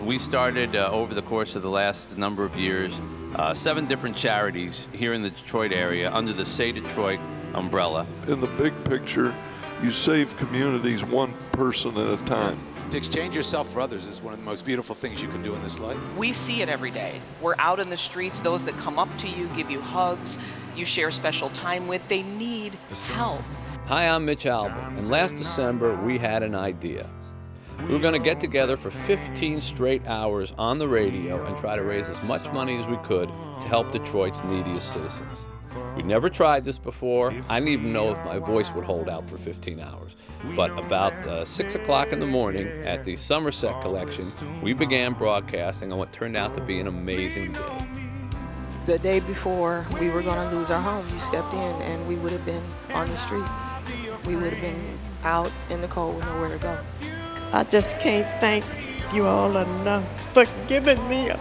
We started over the course of the last number of years 7 different charities here in the Detroit area under the Say Detroit umbrella. In the big picture, you save communities one person at a time. To exchange yourself for others is one of the most beautiful things you can do in this life. We see it every day. We're out in the streets, those that come up to you, give you hugs, you share special time with, they need help. Hi, I'm Mitch Albom, and last December we had an idea. We were going to get together for 15 straight hours on the radio and try to raise as much money as we could to help Detroit's neediest citizens. We'd never tried this before. I didn't even know if my voice would hold out for 15 hours. But about 6 o'clock in the morning at the Somerset Collection, we began broadcasting on what turned out to be an amazing day. The day before we were going to lose our home, you stepped in and we would have been on the streets. We would have been out in the cold with nowhere to go. I just can't thank you all enough for giving me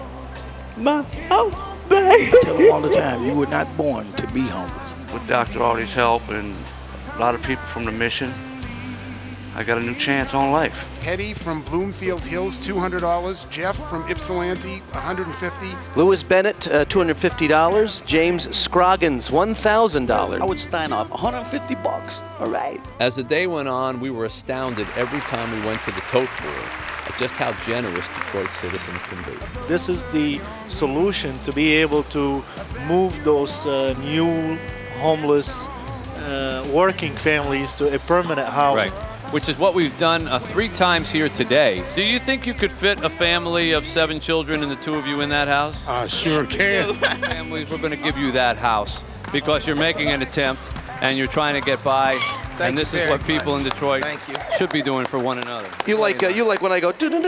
my house back. I tell them all the time, you were not born to be homeless. With Dr. Audie's help and a lot of people from the mission, I got a new chance on life. Hetty from Bloomfield Hills, $200. Jeff from Ypsilanti, $150. Lewis Bennett, $250. James Scroggins, $1,000. Howard Steinoff, $150. All right. As the day went on, we were astounded every time we went to the tote board at just how generous Detroit citizens can be. This is the solution to be able to move those new homeless working families to a permanent housing. Right. Which is what we've done 3 times here today. Do you think you could fit a family of 7 children and the 2 of you in that house? I sure can. Families, we're going to give you that house because you're making an attempt and you're trying to get by. And this is what people in Detroit should be doing for one another. You like when I go. Challenge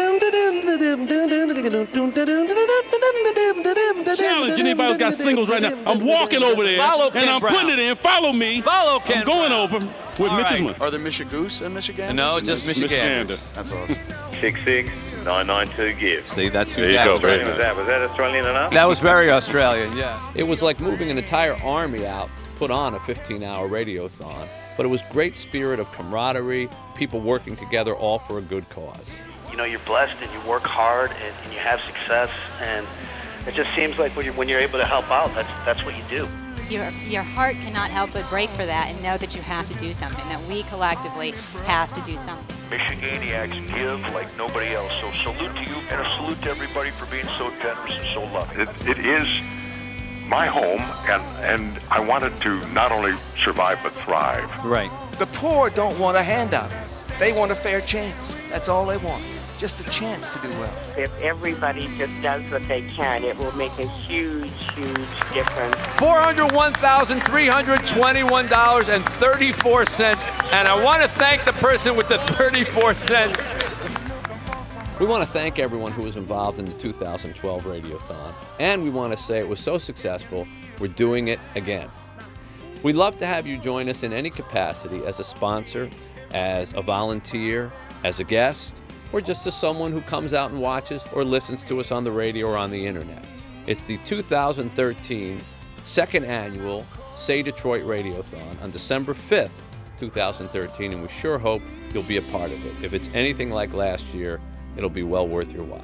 anybody who's got singles right now. I'm walking over there and I'm putting it in. Follow me. Follow Ken. I'm going over with Mitch's money. Are there Michigoose and Michigan? No, just Michigan. That's awesome. 66992-GIVE. See, that's who There you go. Jack was. Was that Australian enough? That was very Australian, yeah. It was like moving an entire army out to put on a 15-hour radiothon. But it was great spirit of camaraderie, people working together all for a good cause. You know, you're blessed and you work hard and you have success, and it just seems like when you're able to help out, that's what you do. Your heart cannot help but break for that and know that you have to do something, that we collectively have to do something. Michiganiacs give like nobody else, so salute to you and a salute to everybody for being so generous and so loving. It is my home, and I wanted to not only survive but thrive. Right. The poor don't want a handout. They want a fair chance. That's all they want. Just a chance to do well. If everybody just does what they can, it will make a huge, huge difference. $401,321.34. And I want to thank the person with the 34 cents. We want to thank everyone who was involved in the 2012 Radiothon, and we want to say it was so successful, we're doing it again. We'd love to have you join us in any capacity as a sponsor, as a volunteer, as a guest, or just as someone who comes out and watches or listens to us on the radio or on the internet. It's the 2013 second annual Say Detroit Radiothon on December 5th, 2013, and we sure hope you'll be a part of it. If it's anything like last year, it'll be well worth your while.